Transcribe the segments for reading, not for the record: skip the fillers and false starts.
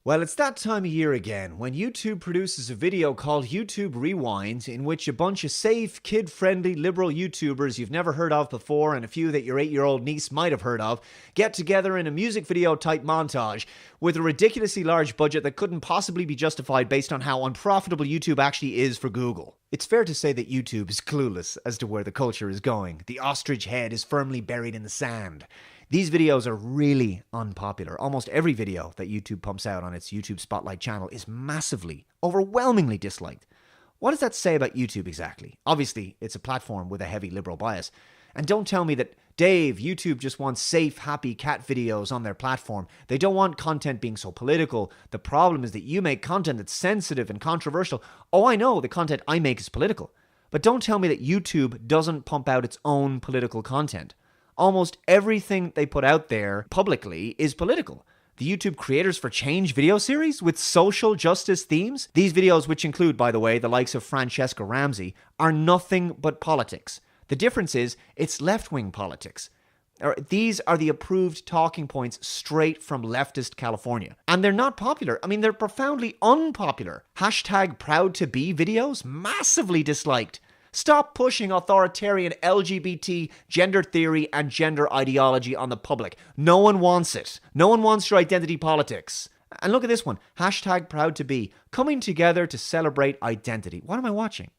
Well, it's that time of year again when YouTube produces a video called YouTube Rewind, in which a bunch of safe, kid-friendly, liberal YouTubers you've never heard of before and a few that your 8-year-old niece might have heard of get together in a music video type montage with a ridiculously large budget that couldn't possibly be justified based on how unprofitable YouTube actually is for Google. It's fair to say that YouTube is clueless as to where the culture is going. The ostrich head is firmly buried in the sand. These videos are really unpopular. Almost every video that YouTube pumps out on its YouTube Spotlight channel is massively, overwhelmingly disliked. What does that say about YouTube exactly? Obviously, it's a platform with a heavy liberal bias. And don't tell me that, Dave, YouTube just wants safe, happy cat videos on their platform. They don't want content being so political. The problem is that you make content that's sensitive and controversial. Oh, I know the content I make is political. But don't tell me that YouTube doesn't pump out its own political content. Almost everything they put out there publicly is political. The YouTube Creators for Change video series with social justice themes, these videos, which include, by the way, the likes of Francesca Ramsey, are nothing but politics. The difference is, it's left-wing politics. These are the approved talking points straight from leftist California. And they're not popular. I mean, they're profoundly unpopular. Hashtag proud to be videos, massively disliked. Stop pushing authoritarian LGBT gender theory and gender ideology on the public. No one wants it. No one wants your identity politics. And look at this one. Hashtag proud to be. Coming together to celebrate identity. What am I watching?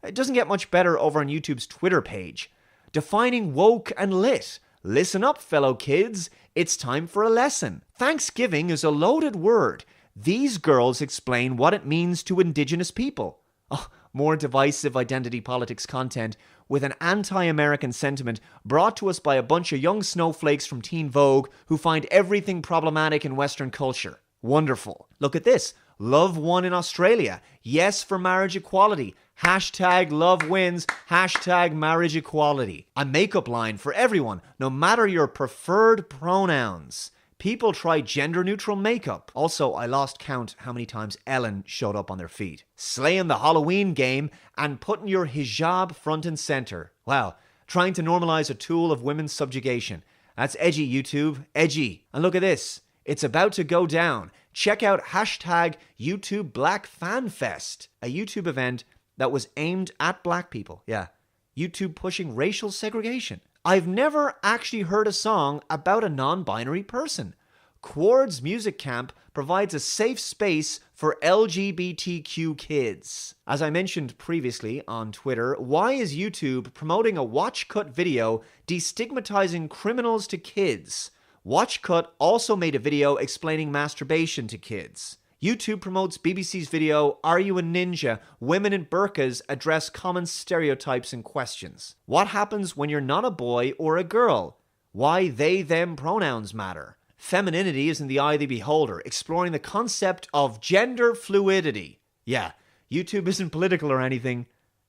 It doesn't get much better over on YouTube's Twitter page. Defining woke and lit. Listen up, fellow kids. It's time for a lesson. Thanksgiving is a loaded word. These girls explain what it means to Indigenous people. Oh, more divisive identity politics content with an anti-American sentiment brought to us by a bunch of young snowflakes from Teen Vogue who find everything problematic in Western culture. Wonderful. Look at this. Love won in Australia. Yes for marriage equality. Hashtag love wins. Hashtag marriage equality. A makeup line for everyone, no matter your preferred pronouns. People try gender-neutral makeup. Also, I lost count how many times Ellen showed up on their feed. Slaying the Halloween game and putting your hijab front and center. Wow, trying to normalize a tool of women's subjugation. That's edgy, YouTube. Edgy. And look at this. It's about to go down. Check out hashtag YouTube Black Fan Fest, a YouTube event that was aimed at black people. Yeah, YouTube pushing racial segregation. I've never actually heard a song about a non-binary person. Quartz Music Camp provides a safe space for LGBTQ kids. As I mentioned previously on Twitter, why is YouTube promoting a Watch Cut video destigmatizing criminals to kids? Watch Cut also made a video explaining masturbation to kids. YouTube promotes BBC's video, Are You a Ninja? Women in burqas address common stereotypes and questions. What happens when you're not a boy or a girl? Why they, them pronouns matter. Femininity is in the eye of the beholder, exploring the concept of gender fluidity. Yeah, YouTube isn't political or anything.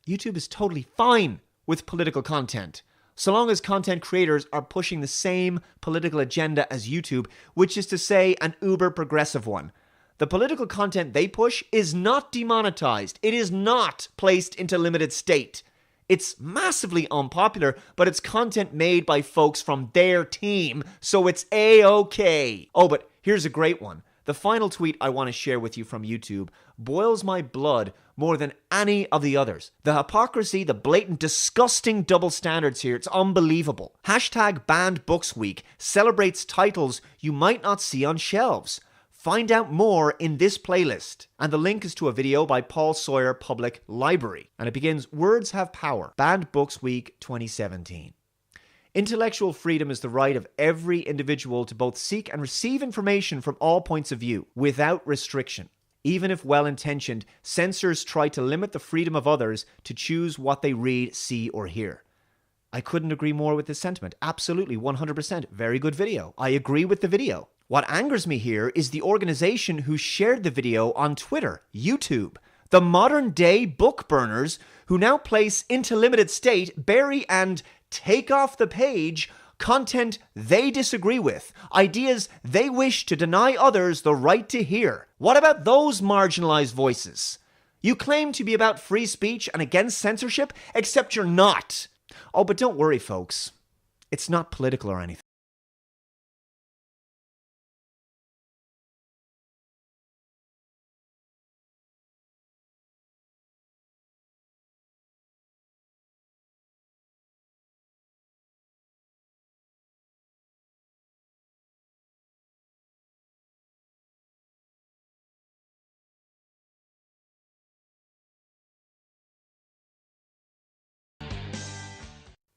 YouTube is totally fine with political content, so long as content creators are pushing the same political agenda as YouTube, which is to say an uber progressive one. The political content they push is not demonetized. It is not placed into limited state. It's massively unpopular, but it's content made by folks from their team, so it's A-okay. Oh, but here's a great one. The final tweet I want to share with you from YouTube boils my blood more than any of the others. The hypocrisy, the blatant, disgusting double standards here, it's unbelievable. Hashtag Banned Books Week celebrates titles you might not see on shelves. Find out more in this playlist. And the link is to a video by Paul Sawyer Public Library. And it begins, Words Have Power, Banned Books Week 2017. Intellectual freedom is the right of every individual to both seek and receive information from all points of view, without restriction. Even if well-intentioned, censors try to limit the freedom of others to choose what they read, see, or hear. I couldn't agree more with this sentiment. Absolutely, 100%. Very good video. I agree with the video. What angers me here is the organization who shared the video on Twitter, YouTube. The modern-day book burners who now place into limited state, bury, and take off the page content they disagree with, ideas they wish to deny others the right to hear. What about those marginalized voices? You claim to be about free speech and against censorship, except you're not. Oh, but don't worry, folks. It's not political or anything.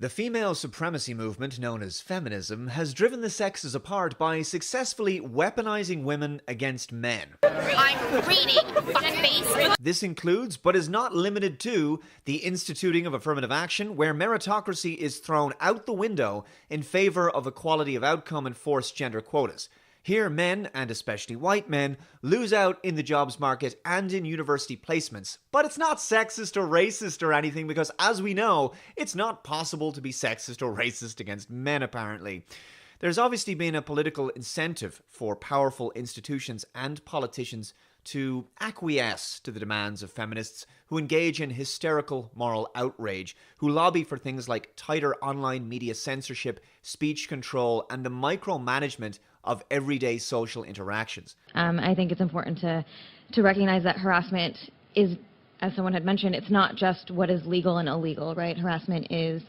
The female supremacy movement, known as feminism, has driven the sexes apart by successfully weaponizing women against men. I'm reading fuckface. This includes, but is not limited to, the instituting of affirmative action, where meritocracy is thrown out the window in favor of equality of outcome and forced gender quotas. Here, men, and especially white men, lose out in the jobs market and in university placements. But it's not sexist or racist or anything, because as we know, it's not possible to be sexist or racist against men, apparently. There's obviously been a political incentive for powerful institutions and politicians to acquiesce to the demands of feminists who engage in hysterical moral outrage, who lobby for things like tighter online media censorship, speech control, and the micromanagement of everyday social interactions. I think it's important to recognize that harassment is, as someone had mentioned, it's not just what is legal and illegal, right? Harassment is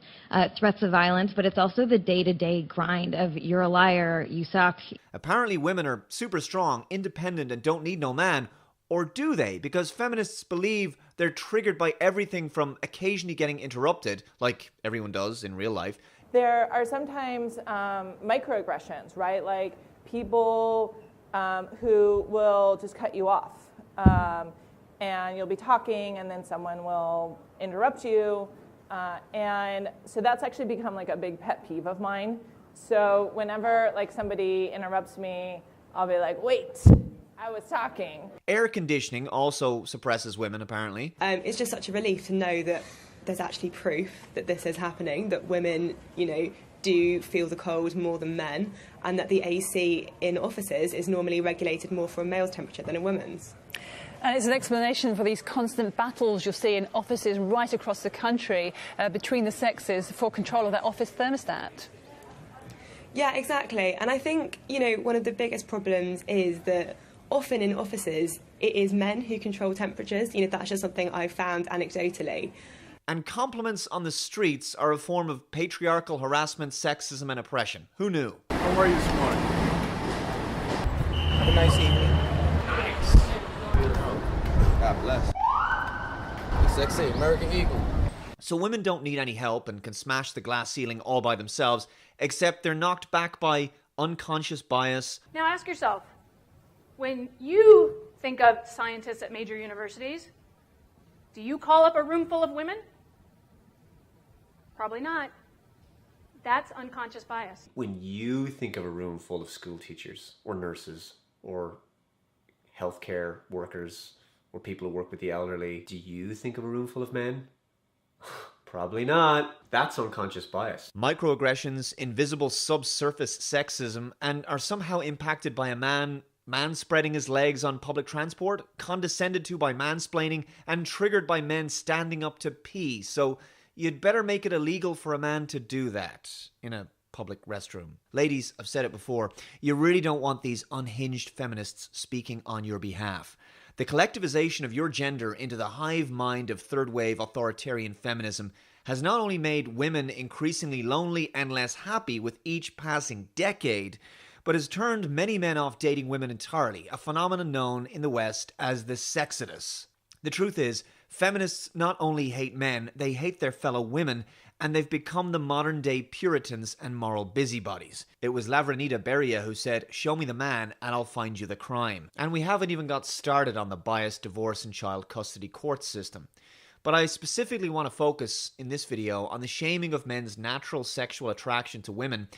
threats of violence, but it's also the day-to-day grind of you're a liar, you suck. Apparently women are super strong, independent, and don't need no man. Or do they? Because feminists believe they're triggered by everything from occasionally getting interrupted, like everyone does in real life. There are sometimes microaggressions, right? Like people who will just cut you off. And you'll be talking and then someone will interrupt you. And so that's actually become like a big pet peeve of mine. So whenever like somebody interrupts me, I'll be like, wait, I was talking. Air conditioning also suppresses women, apparently. It's just such a relief to know that there's actually proof that this is happening, that women, do feel the cold more than men, and that the AC in offices is normally regulated more for a male's temperature than a woman's. And it's an explanation for these constant battles you'll see in offices right across the country between the sexes for control of that office thermostat. Yeah, exactly. And I think, one of the biggest problems is that often in offices, it is men who control temperatures. That's just something I've found anecdotally. And compliments on the streets are a form of patriarchal harassment, sexism, and oppression. Who knew? How are you this morning? Have a nice evening. Nice. Beautiful. God bless. The sexy American Eagle. So women don't need any help and can smash the glass ceiling all by themselves, except they're knocked back by unconscious bias. Now ask yourself, when you think of scientists at major universities, do you call up a room full of women? Probably not. That's unconscious bias. When you think of a room full of school teachers or nurses or healthcare workers or people who work with the elderly, do you think of a room full of men? Probably not. That's unconscious bias. Microaggressions, invisible subsurface sexism, and are somehow impacted by a man spreading his legs on public transport, condescended to by mansplaining, and triggered by men standing up to pee. So you'd better make it illegal for a man to do that in a public restroom. Ladies, I've said it before, you really don't want these unhinged feminists speaking on your behalf. The collectivization of your gender into the hive mind of third-wave authoritarian feminism has not only made women increasingly lonely and less happy with each passing decade, but has turned many men off dating women entirely, a phenomenon known in the West as the sexodus. The truth is, feminists not only hate men, they hate their fellow women, and they've become the modern-day Puritans and moral busybodies. It was Lavrenita Beria who said, "Show me the man and I'll find you the crime." And we haven't even got started on the biased divorce and child custody court system. But I specifically want to focus in this video on the shaming of men's natural sexual attraction to women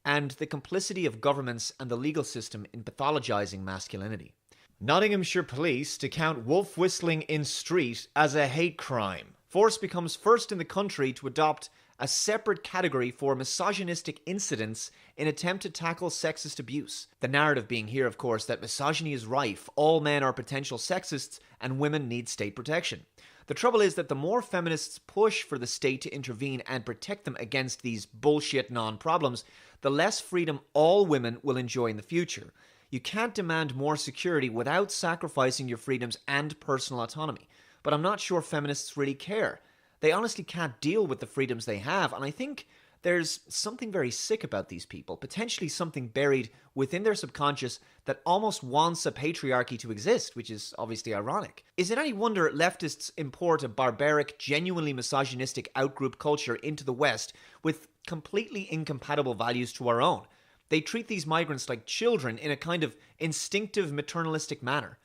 and the complicity of governments and the legal system in pathologizing masculinity. Nottinghamshire police to count wolf whistling in street as a hate crime. Force becomes first in the country to adopt a separate category for misogynistic incidents in attempt to tackle sexist abuse. The narrative being here, of course, that misogyny is rife, all men are potential sexists, and women need state protection. The trouble is that the more feminists push for the state to intervene and protect them against these bullshit non-problems, the less freedom all women will enjoy in the future. You can't demand more security without sacrificing your freedoms and personal autonomy. But I'm not sure feminists really care. They honestly can't deal with the freedoms they have, and I think There's something very sick about these people, potentially something buried within their subconscious that almost wants a patriarchy to exist, which is obviously ironic. Is it any wonder leftists import a barbaric, genuinely misogynistic outgroup culture into the West with completely incompatible values to our own? They treat these migrants like children in a kind of instinctive maternalistic manner.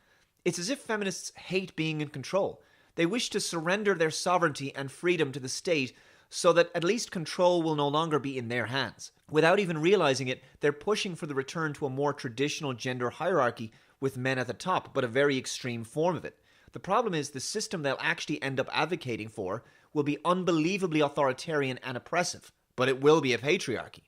It's as if feminists hate being in control. They wish to surrender their sovereignty and freedom to the state so that at least control will no longer be in their hands. Without even realizing it, they're pushing for the return to a more traditional gender hierarchy with men at the top, but a very extreme form of it. The problem is the system they'll actually end up advocating for will be unbelievably authoritarian and oppressive, but it will be a patriarchy.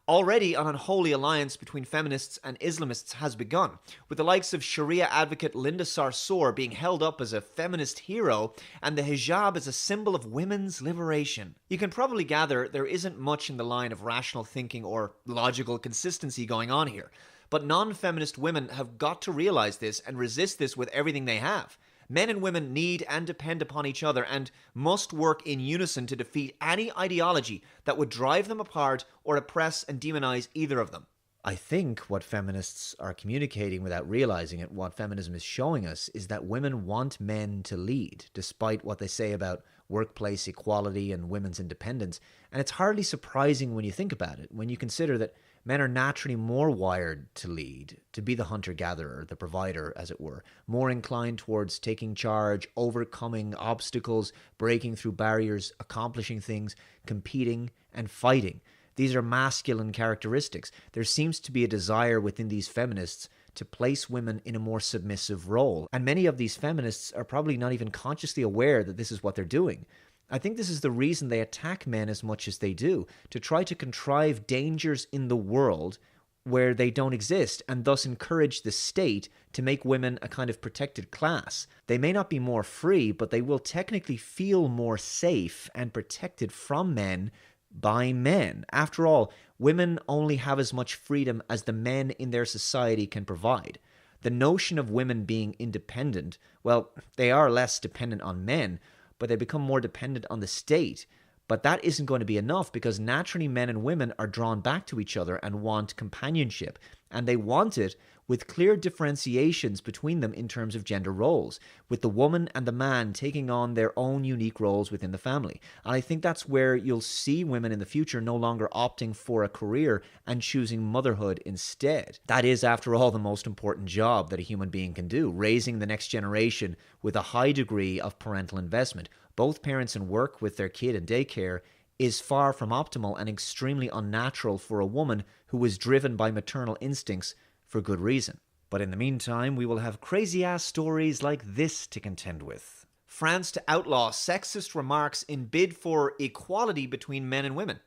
Already, an unholy alliance between feminists and Islamists has begun, with the likes of Sharia advocate Linda Sarsour being held up as a feminist hero and the hijab as a symbol of women's liberation. You can probably gather there isn't much in the line of rational thinking or logical consistency going on here, but non-feminist women have got to realize this and resist this with everything they have. Men and women need and depend upon each other and must work in unison to defeat any ideology that would drive them apart or oppress and demonize either of them. I think what feminists are communicating without realizing it, what feminism is showing us, is that women want men to lead, despite what they say about workplace equality and women's independence. And it's hardly surprising when you think about it, when you consider that men are naturally more wired to lead, to be the hunter-gatherer, the provider, as it were, more inclined towards taking charge, overcoming obstacles, breaking through barriers, accomplishing things, competing, and fighting. These are masculine characteristics. There seems to be a desire within these feminists to place women in a more submissive role. And many of these feminists are probably not even consciously aware that this is what they're doing. I think this is the reason they attack men as much as they do, to try to contrive dangers in the world where they don't exist, and thus encourage the state to make women a kind of protected class. They may not be more free, but they will technically feel more safe and protected from men by men. After all, women only have as much freedom as the men in their society can provide. The notion of women being independent, well, they are less dependent on men, but they become more dependent on the state. But that isn't going to be enough, because naturally men and women are drawn back to each other and want companionship. And they want it with clear differentiations between them in terms of gender roles, with the woman and the man taking on their own unique roles within the family. And I think that's where you'll see women in the future no longer opting for a career and choosing motherhood instead. That is, after all, the most important job that a human being can do, raising the next generation with a high degree of parental investment. Both parents in work with their kid in daycare is far from optimal and extremely unnatural for a woman who is driven by maternal instincts for good reason. But in the meantime, we will have crazy-ass stories like this to contend with. France to outlaw sexist remarks in bid for equality between men and women.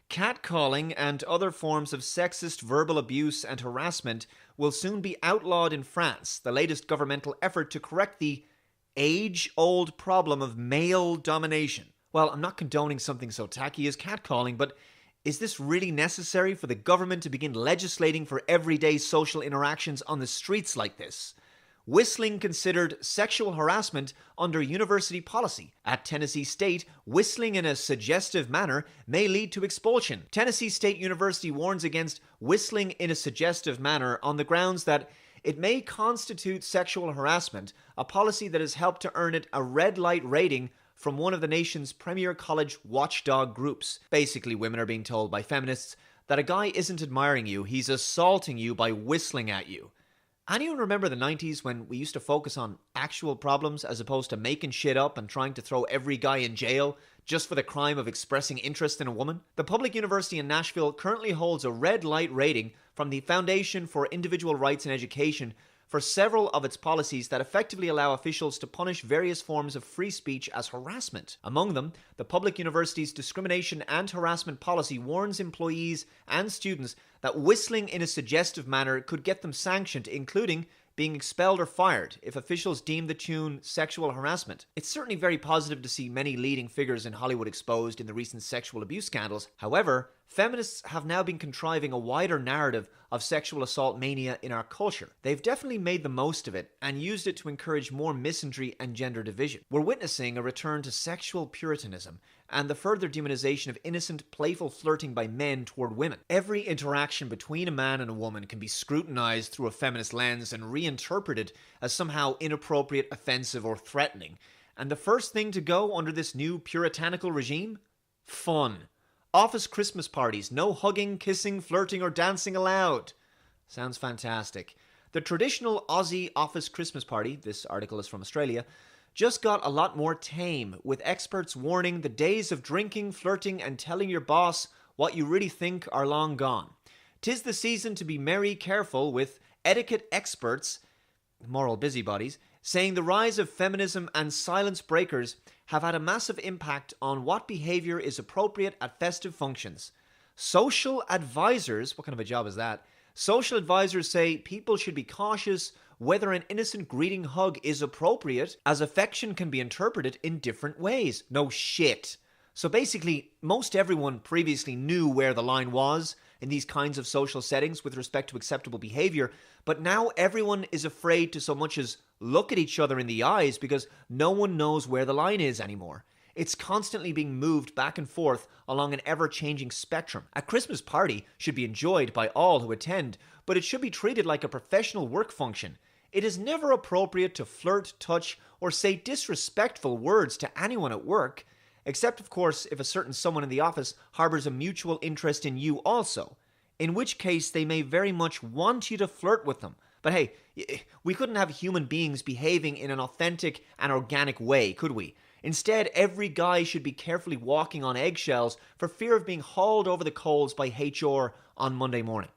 Catcalling and other forms of sexist verbal abuse and harassment will soon be outlawed in France, the latest governmental effort to correct the age-old problem of male domination. Well, I'm not condoning something so tacky as catcalling, but is this really necessary for the government to begin legislating for everyday social interactions on the streets like this? Whistling considered sexual harassment under university policy. At Tennessee State, whistling in a suggestive manner may lead to expulsion. Tennessee State University warns against whistling in a suggestive manner on the grounds that it may constitute sexual harassment, a policy that has helped to earn it a red light rating from one of the nation's premier college watchdog groups. Basically, women are being told by feminists that a guy isn't admiring you, he's assaulting you by whistling at you. Anyone remember the 90s when we used to focus on actual problems as opposed to making shit up and trying to throw every guy in jail just for the crime of expressing interest in a woman? The public university in Nashville currently holds a red light rating from the Foundation for Individual Rights in Education for several of its policies that effectively allow officials to punish various forms of free speech as harassment. Among them, the public university's discrimination and harassment policy warns employees and students that whistling in a suggestive manner could get them sanctioned, including being expelled or fired if officials deem the tune sexual harassment. It's certainly very positive to see many leading figures in Hollywood exposed in the recent sexual abuse scandals. However, feminists have now been contriving a wider narrative of sexual assault mania in our culture. They've definitely made the most of it and used it to encourage more misandry and gender division. We're witnessing a return to sexual puritanism and the further demonization of innocent, playful flirting by men toward women. Every interaction between a man and a woman can be scrutinized through a feminist lens and reinterpreted as somehow inappropriate, offensive, or threatening. And the first thing to go under this new puritanical regime? Fun. Office Christmas parties, no hugging, kissing, flirting, or dancing allowed. Sounds fantastic. The traditional Aussie office Christmas party, this article is from Australia, just got a lot more tame, with experts warning the days of drinking, flirting, and telling your boss what you really think are long gone. 'Tis the season to be merry, careful, with etiquette experts, moral busybodies, saying the rise of feminism and silence breakers have had a massive impact on what behavior is appropriate at festive functions. Social advisors, what kind of a job is that? Social advisors say people should be cautious whether an innocent greeting hug is appropriate, as affection can be interpreted in different ways. No shit. So basically, most everyone previously knew where the line was in these kinds of social settings with respect to acceptable behavior, but now everyone is afraid to so much as look at each other in the eyes because no one knows where the line is anymore. It's constantly being moved back and forth along an ever-changing spectrum. A Christmas party should be enjoyed by all who attend, but it should be treated like a professional work function. It is never appropriate to flirt, touch, or say disrespectful words to anyone at work, except, of course, if a certain someone in the office harbors a mutual interest in you also, in which case they may very much want you to flirt with them. But hey, we couldn't have human beings behaving in an authentic and organic way, could we? Instead, every guy should be carefully walking on eggshells for fear of being hauled over the coals by HR on Monday morning.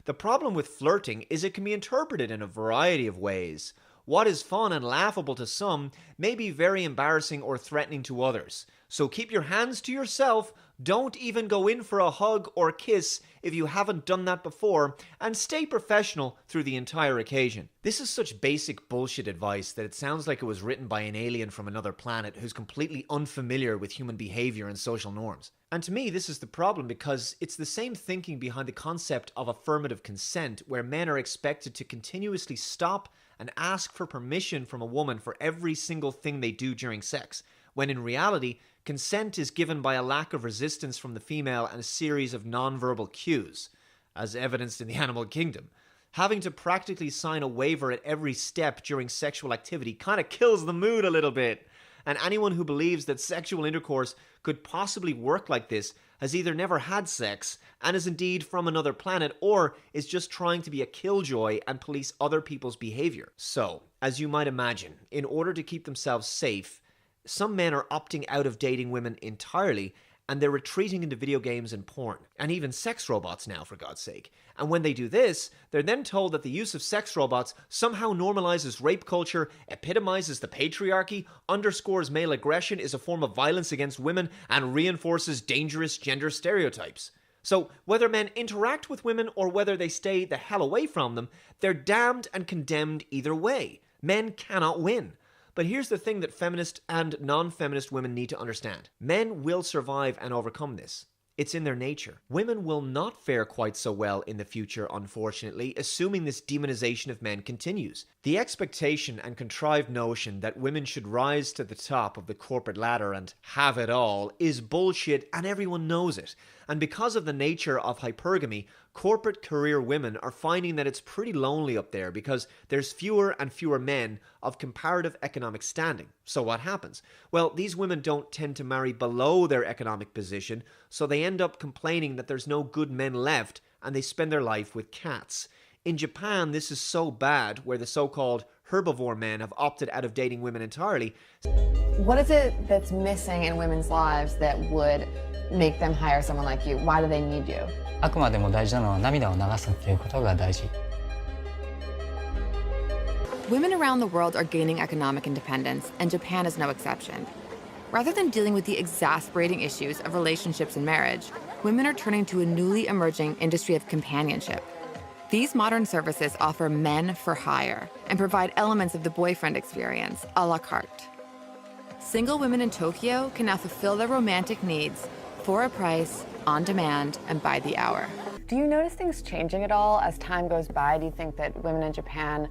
The problem with flirting is it can be interpreted in a variety of ways. What is fun and laughable to some may be very embarrassing or threatening to others. So keep your hands to yourself, don't even go in for a hug or kiss if you haven't done that before, and stay professional through the entire occasion. This is such basic bullshit advice that it sounds like it was written by an alien from another planet who's completely unfamiliar with human behavior and social norms. And to me, this is the problem because it's the same thinking behind the concept of affirmative consent, where men are expected to continuously stop and ask for permission from a woman for every single thing they do during sex, when in reality, consent is given by a lack of resistance from the female and a series of non-verbal cues, as evidenced in the animal kingdom. Having to practically sign a waiver at every step during sexual activity kind of kills the mood a little bit. And anyone who believes that sexual intercourse could possibly work like this has either never had sex and is indeed from another planet, or is just trying to be a killjoy and police other people's behavior. So, as you might imagine, in order to keep themselves safe, some men are opting out of dating women entirely, and they're retreating into video games and porn, and even sex robots now, for God's sake. And when they do this, they're then told that the use of sex robots somehow normalizes rape culture, epitomizes the patriarchy, underscores male aggression, is a form of violence against women, and reinforces dangerous gender stereotypes. So, whether men interact with women or whether they stay the hell away from them, they're damned and condemned either way. Men cannot win. But here's the thing that feminist and non-feminist women need to understand. Men will survive and overcome this. It's in their nature. Women will not fare quite so well in the future, unfortunately, assuming this demonization of men continues. The expectation and contrived notion that women should rise to the top of the corporate ladder and have it all is bullshit, and everyone knows it. And because of the nature of hypergamy, corporate career women are finding that it's pretty lonely up there because there's fewer and fewer men of comparative economic standing. So what happens? Well, these women don't tend to marry below their economic position, so they end up complaining that there's no good men left and they spend their life with cats. In Japan, this is so bad, where the so-called herbivore men have opted out of dating women entirely. What is it that's missing in women's lives that would make them hire someone like you? Why do they need you? あくまでも大事なのは涙を流すっていうことが大事。 Women around the world are gaining economic independence, and Japan is no exception. Rather than dealing with the exasperating issues of relationships and marriage, women are turning to a newly emerging industry of companionship. These modern services offer men for hire and provide elements of the boyfriend experience a la carte. Single women in Tokyo can now fulfill their romantic needs for a price on demand and by the hour. Do you notice things changing at all as time goes by? Do you think that women in Japan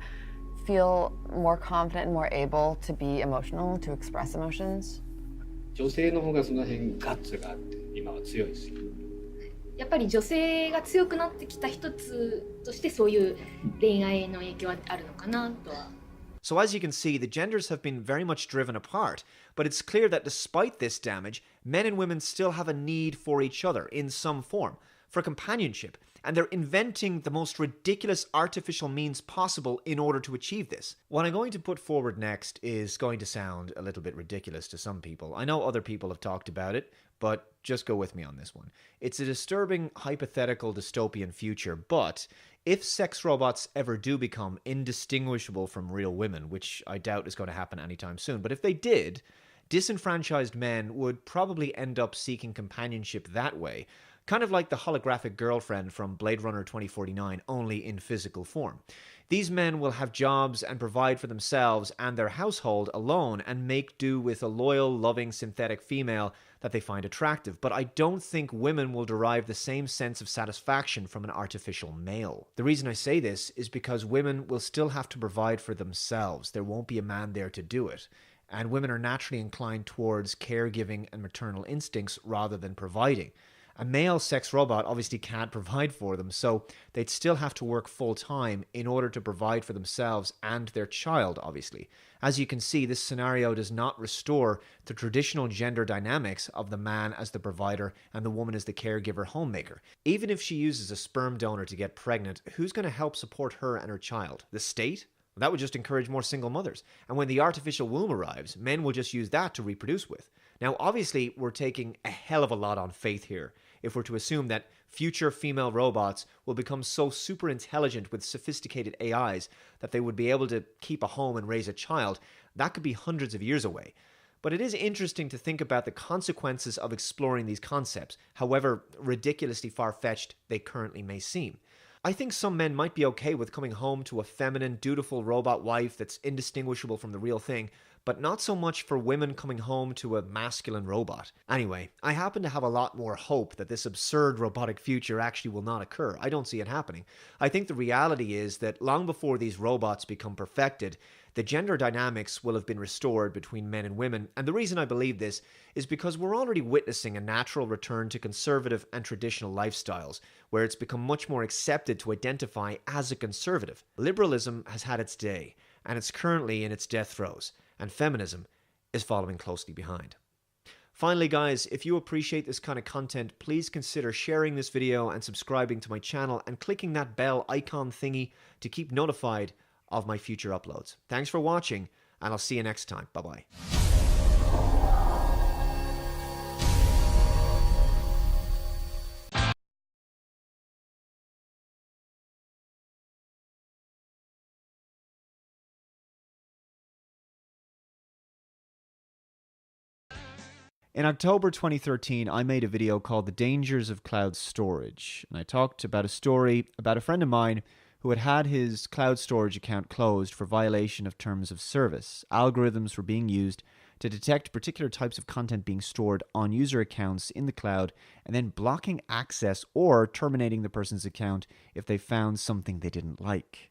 feel more confident and more able to be emotional, to express emotions? 女性の方がその辺ガッツがあって今は強いですよ。やっぱり女性が強くなってきた一つとしてそういう恋愛の影響はあるのかなとは。So as you can see, the genders have been very much driven apart, but it's clear that despite this damage, men and women still have a need for each other in some form, for companionship, and they're inventing the most ridiculous artificial means possible in order to achieve this. What I'm going to put forward next is going to sound a little bit ridiculous to some people. I know other people have talked about it, but just go with me on this one. It's a disturbing, hypothetical, dystopian future, but if sex robots ever do become indistinguishable from real women, which I doubt is going to happen anytime soon, but if they did, disenfranchised men would probably end up seeking companionship that way, kind of like the holographic girlfriend from Blade Runner 2049, only in physical form. These men will have jobs and provide for themselves and their household alone and make do with a loyal, loving synthetic female that they find attractive. But I don't think women will derive the same sense of satisfaction from an artificial male. The reason I say this is because women will still have to provide for themselves. There won't be a man there to do it. And women are naturally inclined towards caregiving and maternal instincts rather than providing. A male sex robot obviously can't provide for them, so they'd still have to work full-time in order to provide for themselves and their child, obviously. As you can see, this scenario does not restore the traditional gender dynamics of the man as the provider and the woman as the caregiver homemaker. Even if she uses a sperm donor to get pregnant, who's going to help support her and her child? The state? That would just encourage more single mothers. And when the artificial womb arrives, men will just use that to reproduce with. Now, obviously, we're taking a hell of a lot on faith here if we're to assume that future female robots will become so super intelligent with sophisticated AIs that they would be able to keep a home and raise a child. That could be hundreds of years away. But it is interesting to think about the consequences of exploring these concepts, however ridiculously far-fetched they currently may seem. I think some men might be okay with coming home to a feminine, dutiful robot wife that's indistinguishable from the real thing, but not so much for women coming home to a masculine robot. Anyway, I happen to have a lot more hope that this absurd robotic future actually will not occur. I don't see it happening. I think the reality is that long before these robots become perfected, the gender dynamics will have been restored between men and women, and the reason I believe this is because we're already witnessing a natural return to conservative and traditional lifestyles, where it's become much more accepted to identify as a conservative. Liberalism has had its day, and it's currently in its death throes, and feminism is following closely behind. Finally, guys, if you appreciate this kind of content, please consider sharing this video and subscribing to my channel and clicking that bell icon thingy to keep notified of my future uploads. Thanks for watching, and I'll see you next time. Bye-bye. In October 2013, I made a video called The Dangers of Cloud Storage, and I talked about a story about a friend of mine who had had his cloud storage account closed for violation of terms of service. Algorithms were being used to detect particular types of content being stored on user accounts in the cloud and then blocking access or terminating the person's account if they found something they didn't like.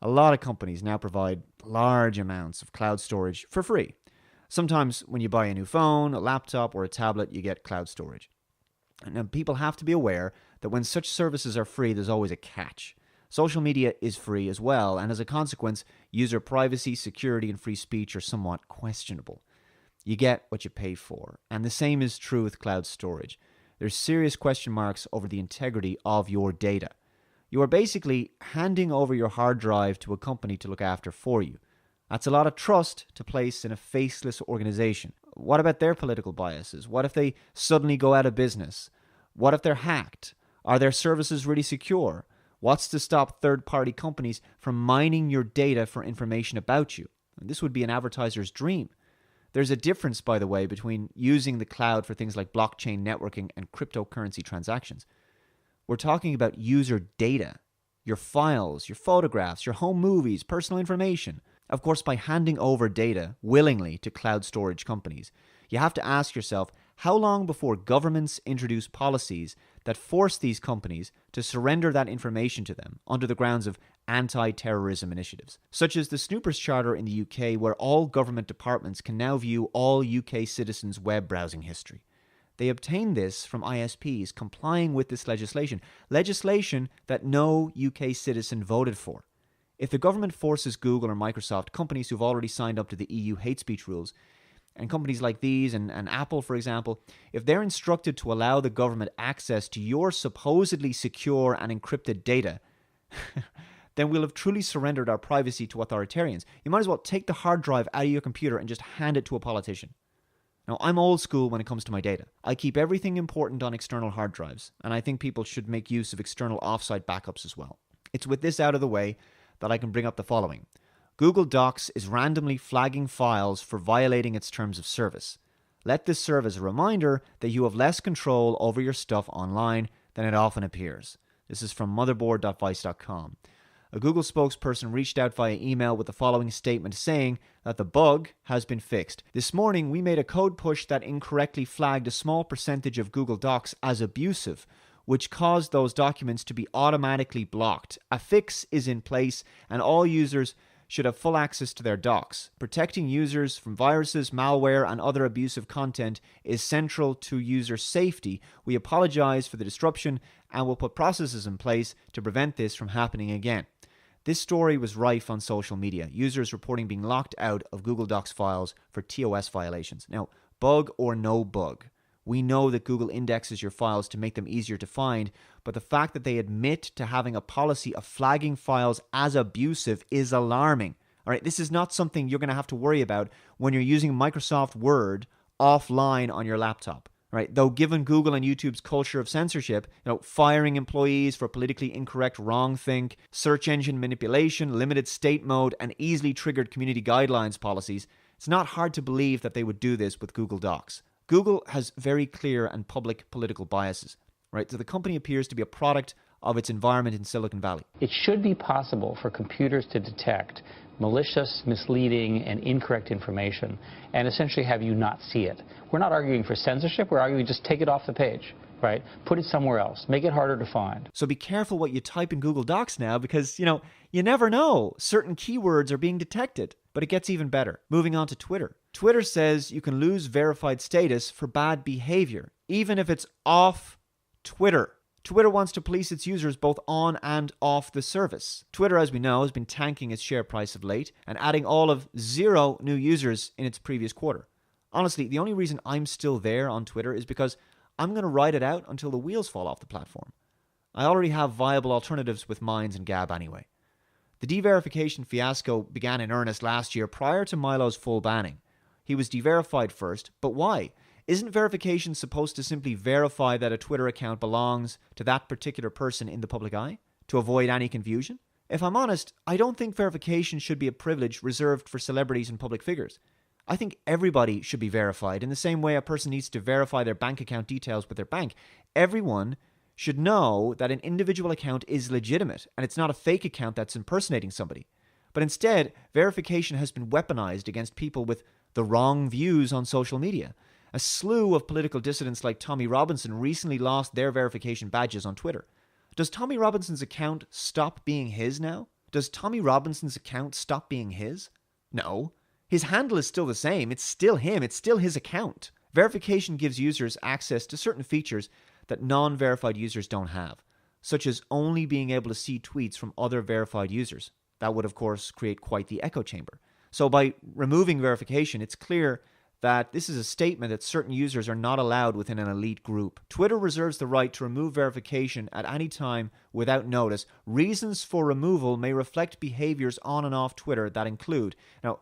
A lot of companies now provide large amounts of cloud storage for free. Sometimes when you buy a new phone, a laptop, or a tablet, you get cloud storage. Now, people have to be aware that when such services are free, there's always a catch. Social media is free as well, and as a consequence, user privacy, security, and free speech are somewhat questionable. You get what you pay for, and the same is true with cloud storage. There's serious question marks over the integrity of your data. You are basically handing over your hard drive to a company to look after for you. That's a lot of trust to place in a faceless organization. What about their political biases? What if they suddenly go out of business? What if they're hacked? Are their services really secure? What's to stop third-party companies from mining your data for information about you? And this would be an advertiser's dream. There's a difference, by the way, between using the cloud for things like blockchain networking and cryptocurrency transactions. We're talking about user data, your files, your photographs, your home movies, personal information. Of course, by handing over data willingly to cloud storage companies, you have to ask yourself, How long before governments introduce policies that force these companies to surrender that information to them under the grounds of anti-terrorism initiatives, such as the Snoopers Charter in the UK, where all government departments can now view all UK citizens' web browsing history? They obtained this from ISPs complying with this legislation that no UK citizen voted for. If the government forces Google or Microsoft, companies who've already signed up to the EU hate speech rules, and companies like these and Apple, for example, if they're instructed to allow the government access to your supposedly secure and encrypted data, then we'll have truly surrendered our privacy to authoritarians. You might as well take the hard drive out of your computer and just hand it to a politician. Now, I'm old school when it comes to my data. I keep everything important on external hard drives, and I think people should make use of external offsite backups as well. It's with this out of the way that I can bring up the following. Google Docs is randomly flagging files for violating its terms of service. Let this serve as a reminder that you have less control over your stuff online than it often appears. This is from motherboard.vice.com. A Google spokesperson reached out via email with the following statement saying that the bug has been fixed. This morning, we made a code push that incorrectly flagged a small percentage of Google Docs as abusive, which caused those documents to be automatically blocked. A fix is in place, and all users should have full access to their docs. Protecting users from viruses, malware, and other abusive content is central to user safety. We apologize for the disruption and will put processes in place to prevent this from happening again. This story was rife on social media, users reporting being locked out of Google Docs files for TOS violations. Now, bug or no bug, we know that Google indexes your files to make them easier to find, but the fact that they admit to having a policy of flagging files as abusive is alarming. All right, this is not something you're going to have to worry about when you're using Microsoft Word offline on your laptop. Right? Though given Google and YouTube's culture of censorship, firing employees for politically incorrect wrongthink, search engine manipulation, limited state mode, and easily triggered community guidelines policies, it's not hard to believe that they would do this with Google Docs. Google has very clear and public political biases, right? So the company appears to be a product of its environment in Silicon Valley. It should be possible for computers to detect malicious, misleading, and incorrect information and essentially have you not see it. We're not arguing for censorship, we're arguing just take it off the page, right? Put it somewhere else, make it harder to find. So be careful what you type in Google Docs now because, you never know. Certain keywords are being detected. But it gets even better. Moving on to Twitter. Twitter says you can lose verified status for bad behavior, even if it's off Twitter. Twitter wants to police its users both on and off the service. Twitter, as we know, has been tanking its share price of late and adding all of 0 new users in its previous quarter. Honestly, the only reason I'm still there on Twitter is because I'm going to ride it out until the wheels fall off the platform. I already have viable alternatives with Minds and Gab anyway. The de-verification fiasco began in earnest last year prior to Milo's full banning. He was de-verified first, but why? Isn't verification supposed to simply verify that a Twitter account belongs to that particular person in the public eye, to avoid any confusion? If I'm honest, I don't think verification should be a privilege reserved for celebrities and public figures. I think everybody should be verified in the same way a person needs to verify their bank account details with their bank. Everyone should know that an individual account is legitimate and it's not a fake account that's impersonating somebody. But instead, verification has been weaponized against people with the wrong views on social media. A slew of political dissidents like Tommy Robinson recently lost their verification badges on Twitter. Does Tommy Robinson's account stop being his now? Does Tommy Robinson's account stop being his? No. His handle is still the same. It's still him. It's still his account. Verification gives users access to certain features that non-verified users don't have, such as only being able to see tweets from other verified users. That would, of course, create quite the echo chamber. So by removing verification, it's clear that this is a statement that certain users are not allowed within an elite group. Twitter reserves the right to remove verification at any time without notice. Reasons for removal may reflect behaviors on and off Twitter that include... Now,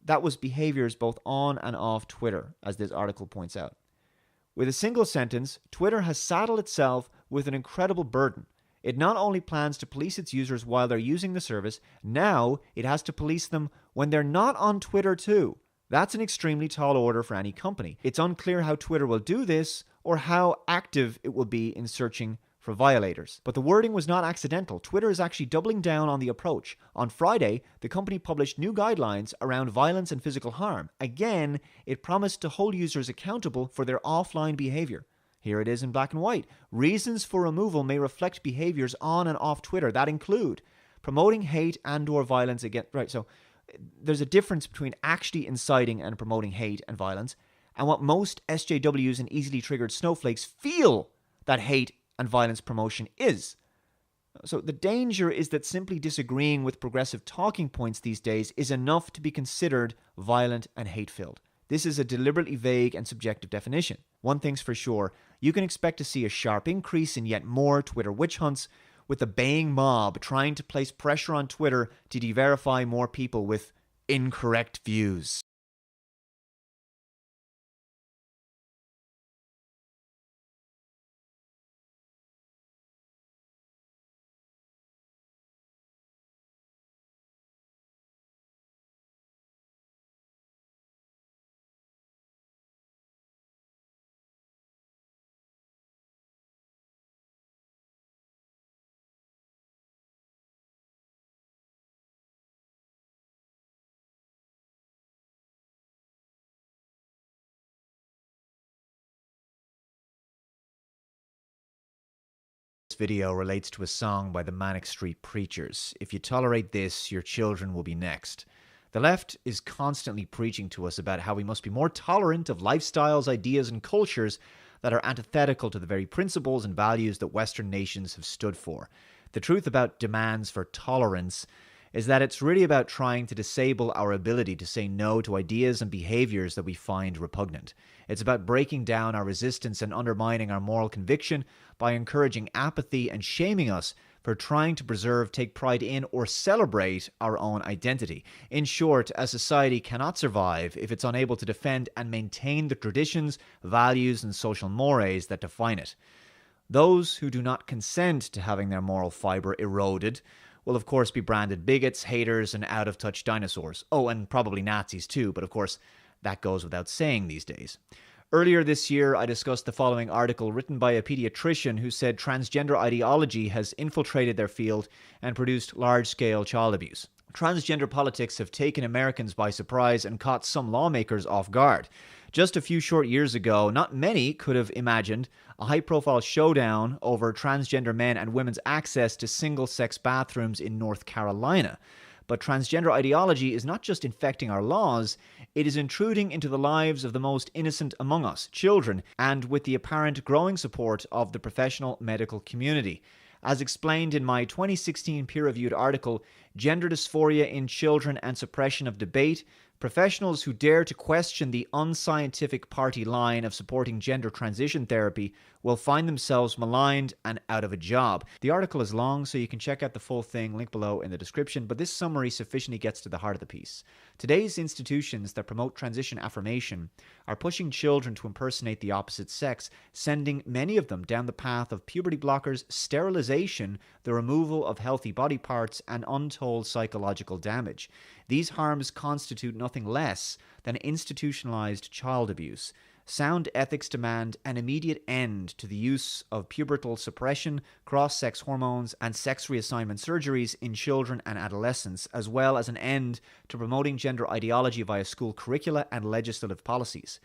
that was behaviors both on and off Twitter, as this article points out. With a single sentence, Twitter has saddled itself with an incredible burden. It not only plans to police its users while they're using the service, now it has to police them when they're not on Twitter too. That's an extremely tall order for any company. It's unclear how Twitter will do this or how active it will be in searching for violators. But the wording was not accidental. Twitter is actually doubling down on the approach. On Friday, the company published new guidelines around violence and physical harm. Again, it promised to hold users accountable for their offline behavior. Here it is in black and white. Reasons for removal may reflect behaviors on and off Twitter that include promoting hate and/or violence against. Right, so there's a difference between actually inciting and promoting hate and violence, and what most SJWs and easily triggered snowflakes feel that hate and violence promotion is. So the danger is that simply disagreeing with progressive talking points these days is enough to be considered violent and hate-filled. This is a deliberately vague and subjective definition. One thing's for sure, you can expect to see a sharp increase in yet more Twitter witch hunts, with the baying mob trying to place pressure on Twitter to de-verify more people with incorrect views. Video relates to a song by the Manic Street Preachers. If you tolerate this, your children will be next. The left is constantly preaching to us about how we must be more tolerant of lifestyles, ideas, and cultures that are antithetical to the very principles and values that Western nations have stood for. The truth about demands for tolerance is that it's really about trying to disable our ability to say no to ideas and behaviors that we find repugnant. It's about breaking down our resistance and undermining our moral conviction by encouraging apathy and shaming us for trying to preserve, take pride in, or celebrate our own identity. In short, a society cannot survive if it's unable to defend and maintain the traditions, values, and social mores that define it. Those who do not consent to having their moral fiber eroded will of course be branded bigots, haters, and out-of-touch dinosaurs. Oh, and probably Nazis too, but of course that goes without saying these days. Earlier this year, I discussed the following article written by a pediatrician who said transgender ideology has infiltrated their field and produced large-scale child abuse. Transgender politics have taken Americans by surprise and caught some lawmakers off guard. Just a few short years ago, not many could have imagined a high-profile showdown over transgender men and women's access to single-sex bathrooms in North Carolina. But transgender ideology is not just infecting our laws, it is intruding into the lives of the most innocent among us, children, and with the apparent growing support of the professional medical community. As explained in my 2016 peer-reviewed article, Gender Dysphoria in Children and Suppression of Debate, professionals who dare to question the unscientific party line of supporting gender transition therapy will find themselves maligned and out of a job. The article is long, so you can check out the full thing, link below in the description, but this summary sufficiently gets to the heart of the piece. Today's institutions that promote transition affirmation are pushing children to impersonate the opposite sex, sending many of them down the path of puberty blockers, sterilization, the removal of healthy body parts, and untold psychological damage. These harms constitute nothing less than institutionalized child abuse. Sound ethics demand an immediate end to the use of pubertal suppression, cross-sex hormones, and sex reassignment surgeries in children and adolescents, as well as an end to promoting gender ideology via school curricula and legislative policies.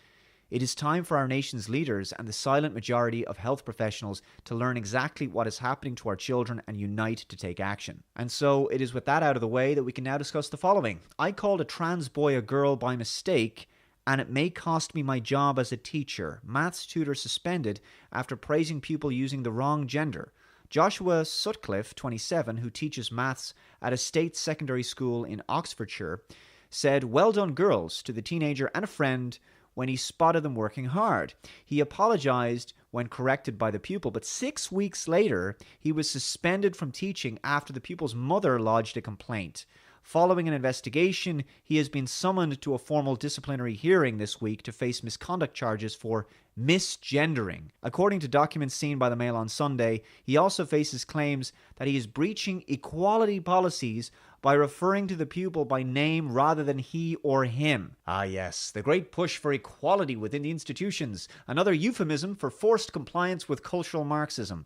It is time for our nation's leaders and the silent majority of health professionals to learn exactly what is happening to our children and unite to take action. And so it is with that out of the way that we can now discuss the following. I called a trans boy a girl by mistake, and it may cost me my job as a teacher. Maths tutor suspended after praising pupil using the wrong gender. Joshua Sutcliffe, 27, who teaches maths at a state secondary school in Oxfordshire, said, "Well done, girls," to the teenager and a friend when he spotted them working hard. He apologized when corrected by the pupil, but 6 weeks later, he was suspended from teaching after the pupil's mother lodged a complaint. Following an investigation, he has been summoned to a formal disciplinary hearing this week to face misconduct charges for misgendering. According to documents seen by the Mail on Sunday, he also faces claims that he is breaching equality policies by referring to the pupil by name rather than he or him. Ah yes, the great push for equality within the institutions, another euphemism for forced compliance with cultural Marxism.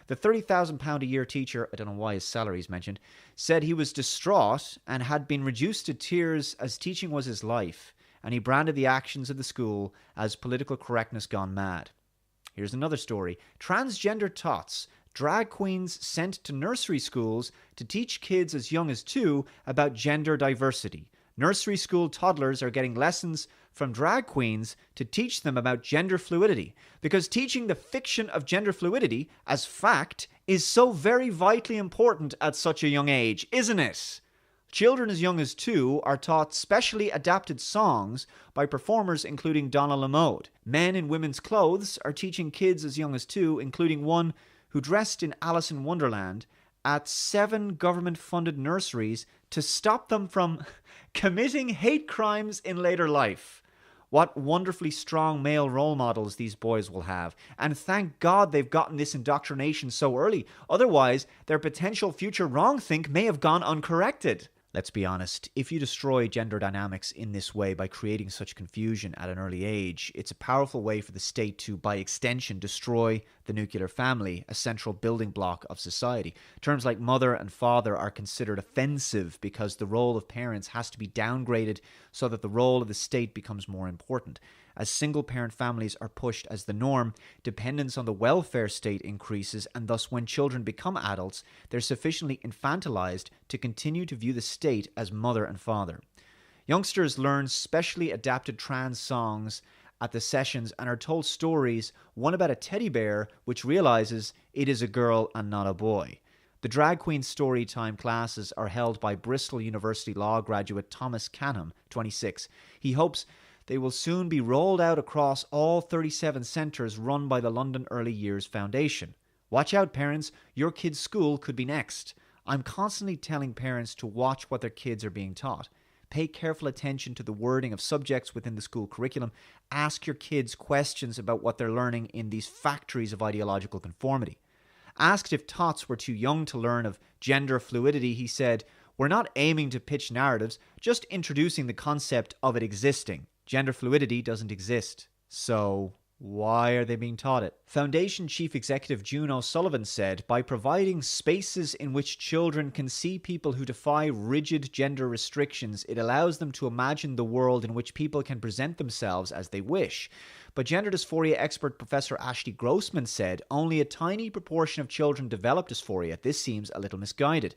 The £30,000 a year teacher, I don't know why his salary is mentioned, said he was distraught and had been reduced to tears as teaching was his life, and he branded the actions of the school as political correctness gone mad. Here's another story. Transgender tots, drag queens sent to nursery schools to teach kids as young as 2 about gender diversity. Nursery school toddlers are getting lessons from drag queens to teach them about gender fluidity, because teaching the fiction of gender fluidity as fact is so very vitally important at such a young age, isn't it? Children as young as 2 are taught specially adapted songs by performers including Donna LaMode. Men in women's clothes are teaching kids as young as 2, including one who dressed in Alice in Wonderland, at 7 government-funded nurseries to stop them from committing hate crimes in later life. What wonderfully strong male role models these boys will have. And thank God they've gotten this indoctrination so early. Otherwise, their potential future wrongthink may have gone uncorrected. Let's be honest, if you destroy gender dynamics in this way by creating such confusion at an early age, it's a powerful way for the state to, by extension, destroy the nuclear family, a central building block of society. Terms like mother and father are considered offensive because the role of parents has to be downgraded so that the role of the state becomes more important. As single-parent families are pushed as the norm, dependence on the welfare state increases, and thus when children become adults, they're sufficiently infantilized to continue to view the state as mother and father. Youngsters learn specially adapted trans songs at the sessions and are told stories, one about a teddy bear which realizes it is a girl and not a boy. The drag queen storytime classes are held by Bristol University law graduate Thomas Canham, 26. He hopes they will soon be rolled out across all 37 centres run by the London Early Years Foundation. Watch out, parents, your kid's school could be next. I'm constantly telling parents to watch what their kids are being taught. Pay careful attention to the wording of subjects within the school curriculum. Ask your kids questions about what they're learning in these factories of ideological conformity. Asked if tots were too young to learn of gender fluidity, he said, "We're not aiming to pitch narratives, just introducing the concept of it existing. Gender fluidity doesn't exist. So why are they being taught it?" Foundation Chief Executive June O'Sullivan said, "By providing spaces in which children can see people who defy rigid gender restrictions, it allows them to imagine the world in which people can present themselves as they wish." But gender dysphoria expert Professor Ashley Grossman said, "Only a tiny proportion of children develop dysphoria. This seems a little misguided.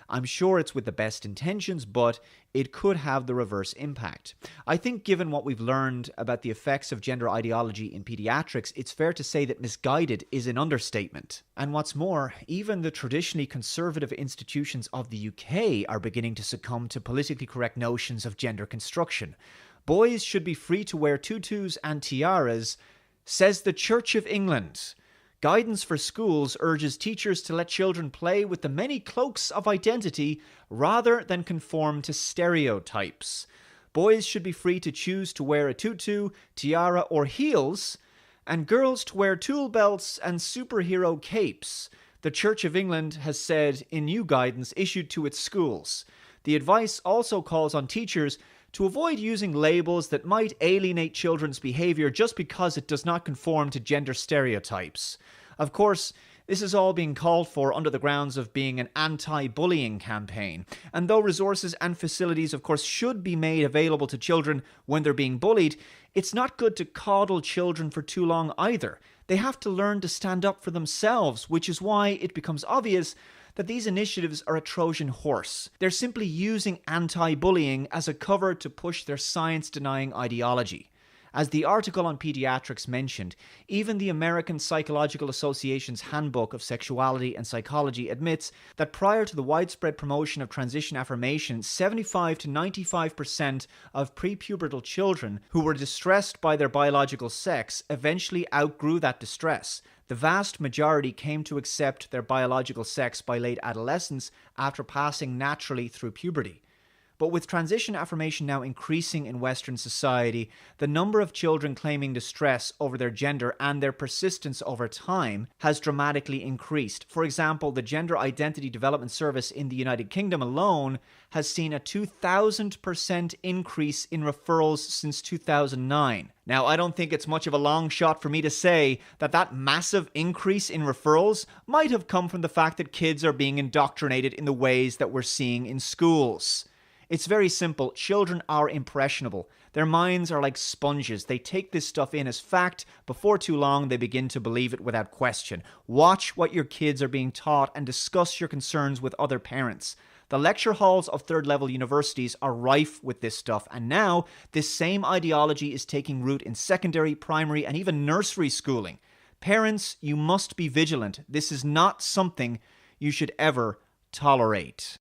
I'm sure it's with the best intentions, but it could have the reverse impact." I think given what we've learned about the effects of gender ideology in pediatrics, it's fair to say that misguided is an understatement. And what's more, even the traditionally conservative institutions of the UK are beginning to succumb to politically correct notions of gender construction. Boys should be free to wear tutus and tiaras, says the Church of England. Guidance for schools urges teachers to let children play with the many cloaks of identity rather than conform to stereotypes. Boys should be free to choose to wear a tutu, tiara, or heels, and girls to wear tool belts and superhero capes, the Church of England has said in new guidance issued to its schools. The advice also calls on teachers to avoid using labels that might alienate children's behaviour just because it does not conform to gender stereotypes. Of course, this is all being called for under the grounds of being an anti-bullying campaign. And though resources and facilities, of course, should be made available to children when they're being bullied, it's not good to coddle children for too long either. They have to learn to stand up for themselves, which is why it becomes obvious that these initiatives are a Trojan horse. They're simply using anti-bullying as a cover to push their science-denying ideology. As the article on pediatrics mentioned, even the American Psychological Association's Handbook of Sexuality and Psychology admits that prior to the widespread promotion of transition affirmation, 75 to 95% of prepubertal children who were distressed by their biological sex eventually outgrew that distress. The vast majority came to accept their biological sex by late adolescence after passing naturally through puberty. But with transition affirmation now increasing in Western society, the number of children claiming distress over their gender and their persistence over time has dramatically increased. For example, the Gender Identity Development Service in the United Kingdom alone has seen a 2,000% increase in referrals since 2009. Now, I don't think it's much of a long shot for me to say that that massive increase in referrals might have come from the fact that kids are being indoctrinated in the ways that we're seeing in schools. It's very simple. Children are impressionable. Their minds are like sponges. They take this stuff in as fact. Before too long, they begin to believe it without question. Watch what your kids are being taught and discuss your concerns with other parents. The lecture halls of third-level universities are rife with this stuff, and now this same ideology is taking root in secondary, primary, and even nursery schooling. Parents, you must be vigilant. This is not something you should ever tolerate.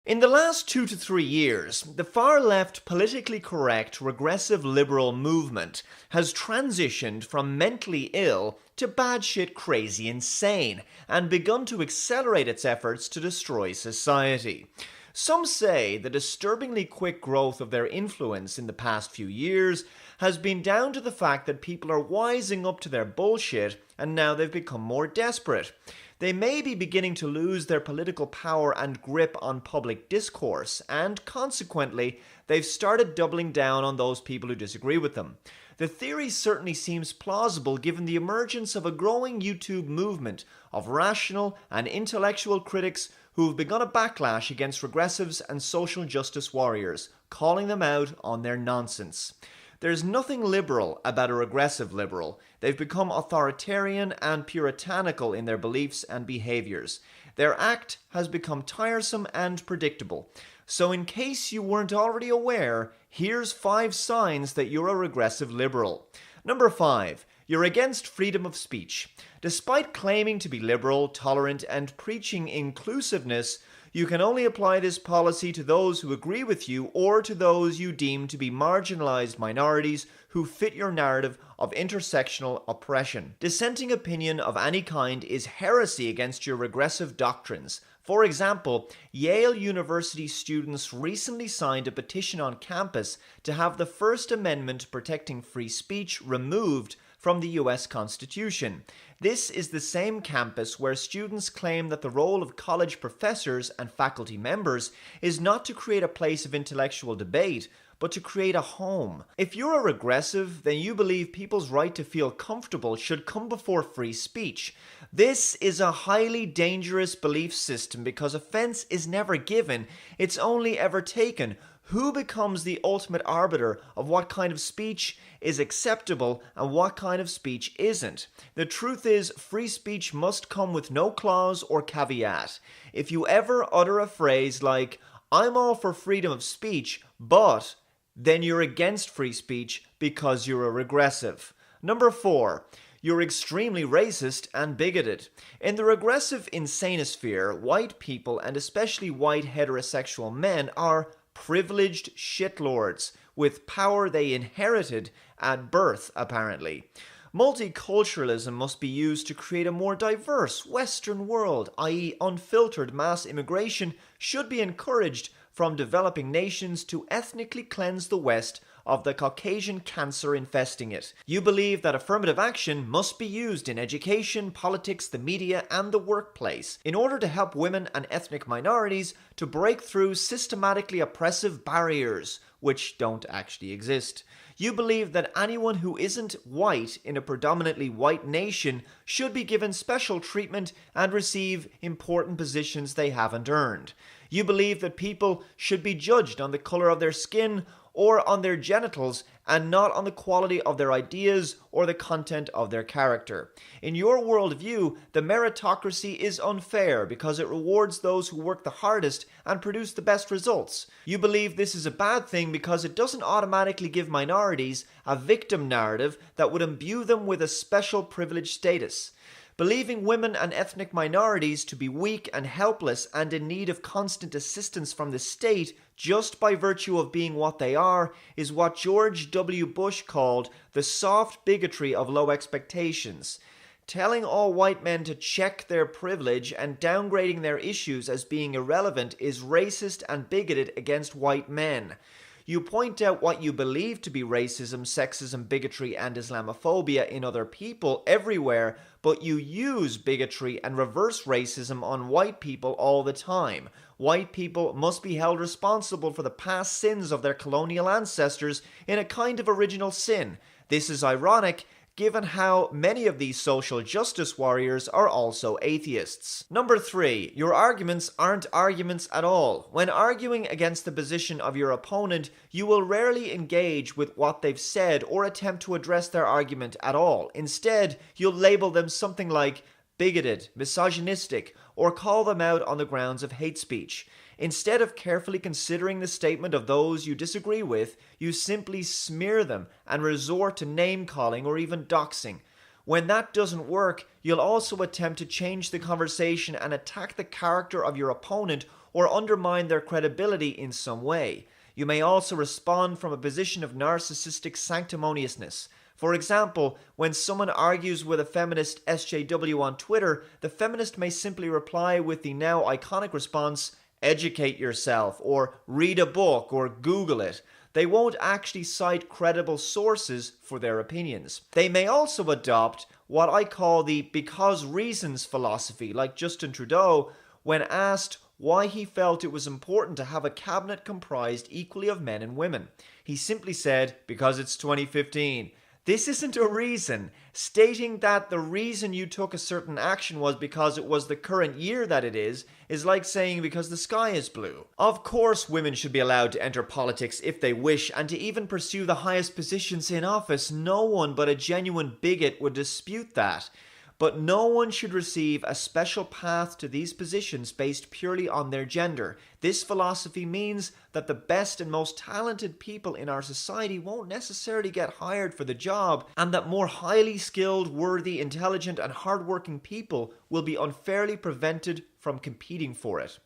In the last 2 to 3 years, the far-left, politically correct, regressive liberal movement has transitioned from mentally ill to batshit crazy insane and begun to accelerate its efforts to destroy society. Some say the disturbingly quick growth of their influence in the past few years has been down to the fact that people are wising up to their bullshit and now they've become more desperate. They may be beginning to lose their political power and grip on public discourse, and consequently, they've started doubling down on those people who disagree with them. The theory certainly seems plausible given the emergence of a growing YouTube movement of rational and intellectual critics who have begun a backlash against regressives and social justice warriors, calling them out on their nonsense. There's nothing liberal about a regressive liberal. They've become authoritarian and puritanical in their beliefs and behaviors. Their act has become tiresome and predictable. So in case you weren't already aware, here's 5 signs that you're a regressive liberal. Number 5. You're against freedom of speech. Despite claiming to be liberal, tolerant, and preaching inclusiveness, you can only apply this policy to those who agree with you or to those you deem to be marginalized minorities who fit your narrative of intersectional oppression. Dissenting opinion of any kind is heresy against your regressive doctrines. For example, Yale University students recently signed a petition on campus to have the First Amendment protecting free speech removed from the US Constitution. This is the same campus where students claim that the role of college professors and faculty members is not to create a place of intellectual debate, but to create a home. If you're a regressive, then you believe people's right to feel comfortable should come before free speech. This is a highly dangerous belief system because offense is never given, it's only ever taken. Who becomes the ultimate arbiter of what kind of speech is acceptable and what kind of speech isn't? The truth is, free speech must come with no clause or caveat. If you ever utter a phrase like, "I'm all for freedom of speech, but," then you're against free speech because you're a regressive. Number 4. You're extremely racist and bigoted. In the regressive insanosphere, white people, and especially white heterosexual men, are privileged shitlords with power they inherited at birth, apparently. Multiculturalism must be used to create a more diverse Western world, i.e. unfiltered mass immigration should be encouraged from developing nations to ethnically cleanse the West of the Caucasian cancer infesting it. You believe that affirmative action must be used in education, politics, the media, and the workplace in order to help women and ethnic minorities to break through systematically oppressive barriers. which don't actually exist. You believe that anyone who isn't white in a predominantly white nation should be given special treatment and receive important positions they haven't earned. You believe that people should be judged on the color of their skin or on their genitals and not on the quality of their ideas or the content of their character. In your worldview, the meritocracy is unfair because it rewards those who work the hardest and produce the best results. You believe this is a bad thing because it doesn't automatically give minorities a victim narrative that would imbue them with a special privileged status. Believing women and ethnic minorities to be weak and helpless and in need of constant assistance from the state just by virtue of being what they are is what George W. Bush called the soft bigotry of low expectations. Telling all white men to check their privilege and downgrading their issues as being irrelevant is racist and bigoted against white men. You point out what you believe to be racism, sexism, bigotry, and Islamophobia in other people everywhere, but you use bigotry and reverse racism on white people all the time. White people must be held responsible for the past sins of their colonial ancestors in a kind of original sin. This is ironic, given how many of these social justice warriors are also atheists. Number 3, your arguments aren't arguments at all. When arguing against the position of your opponent, you will rarely engage with what they've said or attempt to address their argument at all. Instead, you'll label them something like bigoted, misogynistic, or call them out on the grounds of hate speech. Instead of carefully considering the statement of those you disagree with, you simply smear them and resort to name-calling or even doxing. When that doesn't work, you'll also attempt to change the conversation and attack the character of your opponent or undermine their credibility in some way. You may also respond from a position of narcissistic sanctimoniousness. For example, when someone argues with a feminist SJW on Twitter, the feminist may simply reply with the now iconic response, "Educate yourself," or "read a book," or "Google it." They won't actually cite credible sources for their opinions. They may also adopt what I call the because reasons philosophy, like Justin Trudeau, when asked why he felt it was important to have a cabinet comprised equally of men and women. He simply said, because it's 2015. This isn't a reason. Stating that the reason you took a certain action was because it was the current year that it is like saying because the sky is blue. Of course, women should be allowed to enter politics if they wish and to even pursue the highest positions in office. No one but a genuine bigot would dispute that. But no one should receive a special path to these positions based purely on their gender. This philosophy means that the best and most talented people in our society won't necessarily get hired for the job, and that more highly skilled, worthy, intelligent, and hardworking people will be unfairly prevented from competing for it.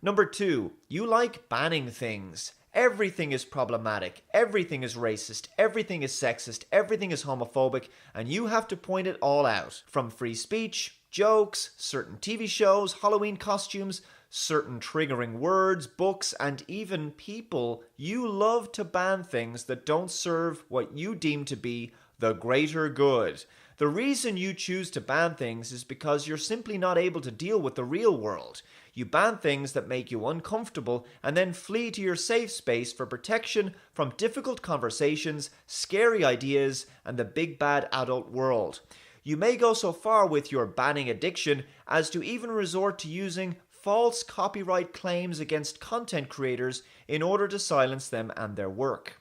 Number 2, you like banning things. Everything is problematic, everything is racist, everything is sexist, everything is homophobic, and you have to point it all out. From free speech, jokes, certain TV shows, Halloween costumes, certain triggering words, books, and even people, you love to ban things that don't serve what you deem to be the greater good. The reason you choose to ban things is because you're simply not able to deal with the real world. You ban things that make you uncomfortable and then flee to your safe space for protection from difficult conversations, scary ideas, and the big bad adult world. You may go so far with your banning addiction as to even resort to using false copyright claims against content creators in order to silence them and their work.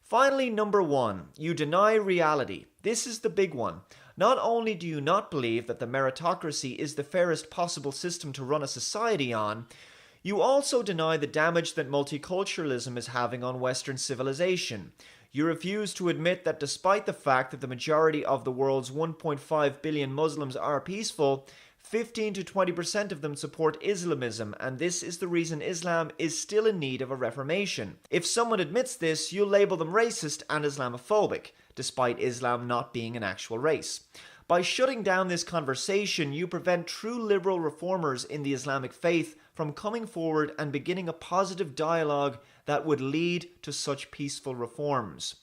Finally, number 1, you deny reality. This is the big one. Not only do you not believe that the meritocracy is the fairest possible system to run a society on, you also deny the damage that multiculturalism is having on Western civilization. You refuse to admit that despite the fact that the majority of the world's 1.5 billion Muslims are peaceful, 15 to 20% of them support Islamism, and this is the reason Islam is still in need of a reformation. If someone admits this, you'll label them racist and Islamophobic, despite Islam not being an actual race. By shutting down this conversation, you prevent true liberal reformers in the Islamic faith from coming forward and beginning a positive dialogue that would lead to such peaceful reforms.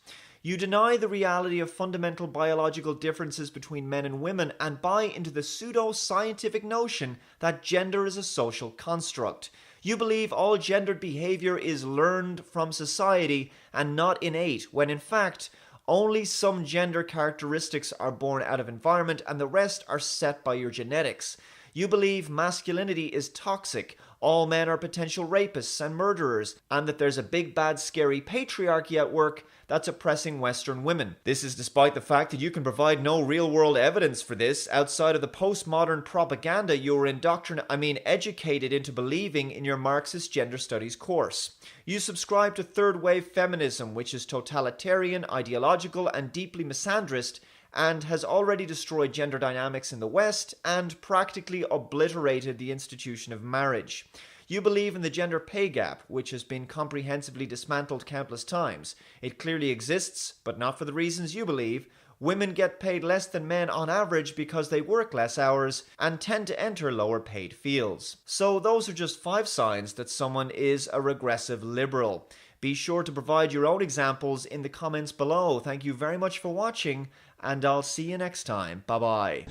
You deny the reality of fundamental biological differences between men and women and buy into the pseudo-scientific notion that gender is a social construct. You believe all gendered behavior is learned from society and not innate, when in fact, only some gender characteristics are born out of environment and the rest are set by your genetics. You believe masculinity is toxic, all men are potential rapists and murderers, and that there's a big bad scary patriarchy at work that's oppressing Western women. This is despite the fact that you can provide no real world evidence for this outside of the postmodern propaganda you were educated into believing in your Marxist gender studies course. You subscribe to third wave feminism, which is totalitarian, ideological, and deeply misandrist, and has already destroyed gender dynamics in the West and practically obliterated the institution of marriage. You believe in the gender pay gap, which has been comprehensively dismantled countless times. It clearly exists, but not for the reasons you believe. Women get paid less than men on average because they work less hours and tend to enter lower paid fields. So those are just 5 signs that someone is a regressive liberal. Be sure to provide your own examples in the comments below. Thank you very much for watching, and I'll see you next time. Bye-bye.